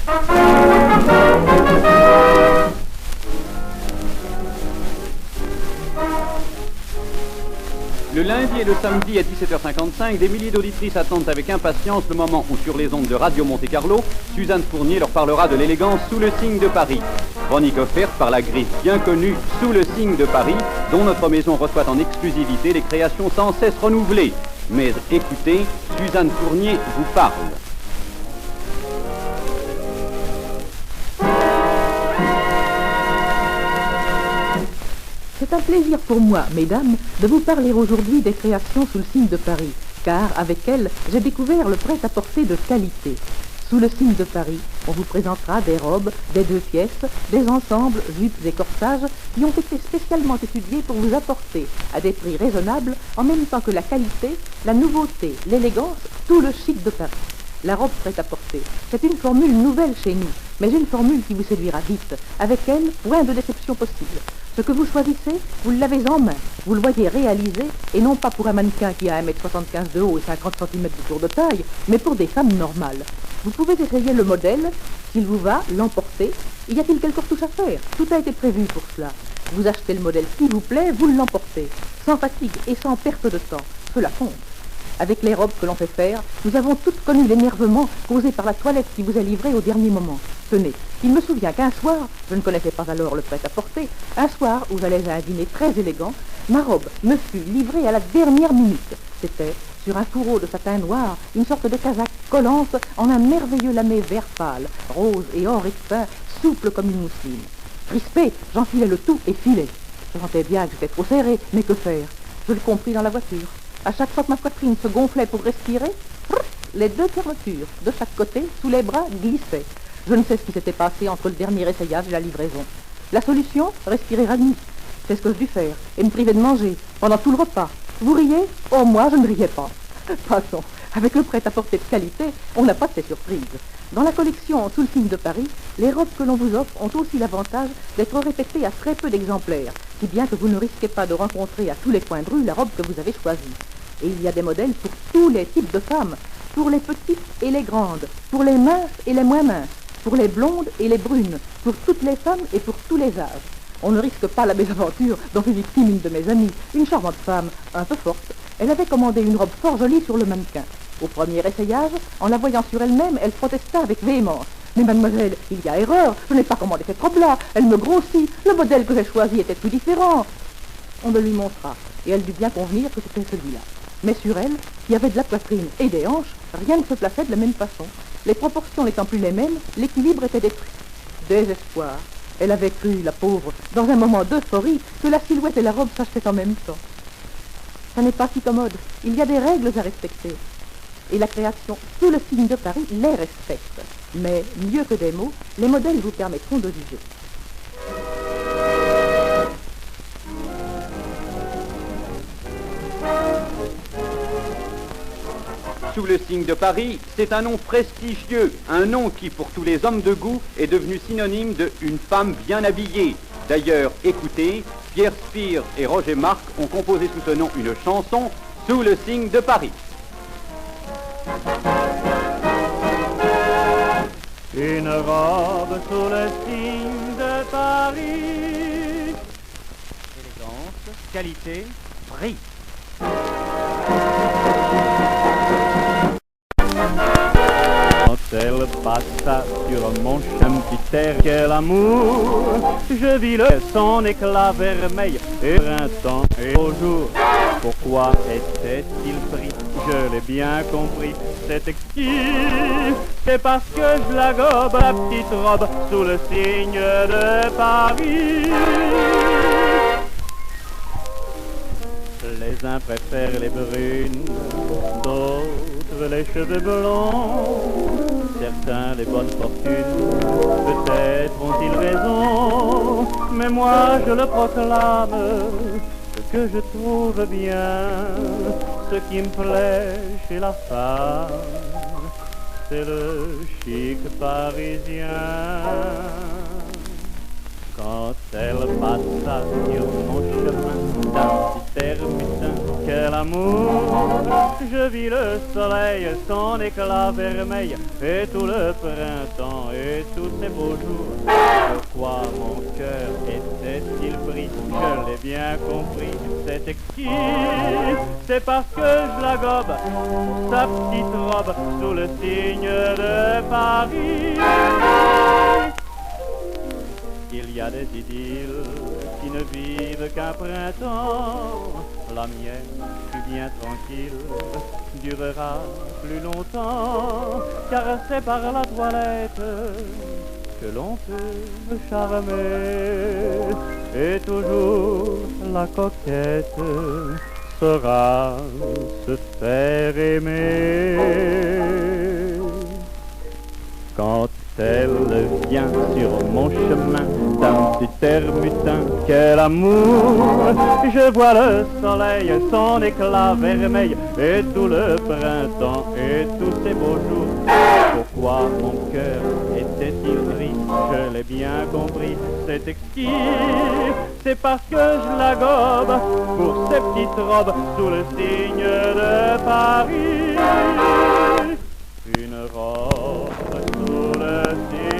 Le lundi et le samedi à 17h55, des milliers d'auditrices attendent avec impatience le moment où, sur les ondes de Radio Monte-Carlo, Suzanne Fournier leur parlera de l'élégance sous le signe de Paris. Chronique offerte par la griffe bien connue Sous le signe de Paris, dont notre maison reçoit en exclusivité les créations sans cesse renouvelées. Mais écoutez, Suzanne Fournier vous parle. C'est un plaisir pour moi, mesdames, de vous parler aujourd'hui des créations sous le signe de Paris, car avec elles, j'ai découvert le prêt-à-porter de qualité. Sous le signe de Paris, on vous présentera des robes, des 2 pièces, des ensembles, jupes et corsages qui ont été spécialement étudiés pour vous apporter, à des prix raisonnables, en même temps que la qualité, la nouveauté, l'élégance, tout le chic de Paris. La robe prête-à-porter, c'est une formule nouvelle chez nous, mais une formule qui vous séduira vite. Avec elle, point de déception possible. Ce que vous choisissez, vous l'avez en main, vous le voyez réalisé, et non pas pour un mannequin qui a 1m75 de haut et 50 cm de tour de taille, mais pour des femmes normales. Vous pouvez essayer le modèle, s'il vous va, l'emporter. Y a-t-il quelque retouche à faire? Tout a été prévu pour cela. Vous achetez le modèle qui vous plaît, vous l'emportez, sans fatigue et sans perte de temps. Cela compte. Avec les robes que l'on fait faire, nous avons toutes connu l'énervement causé par la toilette qui vous est livrée au dernier moment. Tenez, il me souvient qu'un soir, je ne connaissais pas alors le prêt-à-porter, un soir où j'allais à un dîner très élégant, ma robe me fut livrée à la dernière minute. C'était, sur un fourreau de satin noir, une sorte de casaque collante en un merveilleux lamé vert pâle, rose et or fin, souple comme une mousseline. Crispé, j'enfilai le tout et filai. Je sentais bien que j'étais trop serré, mais que faire? Je le compris dans la voiture. À chaque fois que ma poitrine se gonflait pour respirer, les 2 fermetures de chaque côté, sous les bras, glissaient. Je ne sais ce qui s'était passé entre le dernier essayage et la livraison. La solution, respirer à demi. C'est ce que je dû faire, et me priver de manger, pendant tout le repas. Vous riez? Oh, moi, je ne riais pas. Passons, avec le prêt-à-porter de qualité, on n'a pas de ces surprises. Dans la collection Sous le signe de Paris, les robes que l'on vous offre ont aussi l'avantage d'être répétées à très peu d'exemplaires, si bien que vous ne risquez pas de rencontrer à tous les coins de rue la robe que vous avez choisie. Et il y a des modèles pour tous les types de femmes, pour les petites et les grandes, pour les minces et les moins minces, pour les blondes et les brunes, pour toutes les femmes et pour tous les âges. On ne risque pas la mésaventure dont fut victime une de mes amies, une charmante femme, un peu forte. Elle avait commandé une robe fort jolie sur le mannequin. Au premier essayage, en la voyant sur elle-même, elle protesta avec véhémence. « Mais mademoiselle, il y a erreur, je n'ai pas commandé cette robe-là, elle me grossit, le modèle que j'ai choisi était tout différent. » On le lui montra, et elle dut bien convenir que c'était celui-là. Mais sur elle, qui avait de la poitrine et des hanches, rien ne se plaçait de la même façon. Les proportions n'étant plus les mêmes, l'équilibre était détruit. Désespoir. Elle avait cru, la pauvre, dans un moment d'euphorie, que la silhouette et la robe s'achetaient en même temps. Ça n'est pas si commode. Il y a des règles à respecter. Et la création Sous le signe de Paris les respecte. Mais, mieux que des mots, les modèles vous permettront de juger. Sous le signe de Paris, c'est un nom prestigieux, un nom qui, pour tous les hommes de goût, est devenu synonyme de une femme bien habillée. D'ailleurs, écoutez, Pierre Spire et Roger Marc ont composé sous ce nom une chanson, Sous le signe de Paris. Une robe sous le signe de Paris. Élégance, qualité, prix. Quand elle passa sur mon champiter, quel amour! Je vis son éclat vermeil et printemps et au jour. Pourquoi était-il pris? Je l'ai bien compris, c'est exquis. C'est parce que je la gobe, la petite robe, sous le signe de Paris. Les uns préfèrent les brunes, d'autres les cheveux blonds. Certains les bonnes fortunes, peut-être ont-ils raison. Mais moi je le proclame, ce que je trouve bien, ce qui me plaît chez la femme, c'est le chic parisien. Quand elle passa sur mon chemin, d'un petit air putain, quel amour. Je vis le soleil, son éclat vermeil, et tout le printemps, et tous ces beaux jours. Pourquoi mon cœur était-il pris? Je l'ai bien compris, c'est exquis. C'est parce que je la gobe, sa petite robe, sous le signe de Paris. Il y a des idylles qui ne vivent qu'un printemps. La mienne, plus bien tranquille, durera plus longtemps, car c'est par la toilette que l'on peut charmer. Et toujours la coquette saura se faire aimer. Quand elle vient sur mon chemin d'un petit air mutin, quel amour! Je vois le soleil, son éclat vermeil, et tout le printemps, et tous ces beaux jours. Pourquoi mon cœur était-il pris? Je l'ai bien compris, c'est exquis. C'est parce que je la gobe pour ces petites robes sous le signe de Paris. Une robe sous le ciel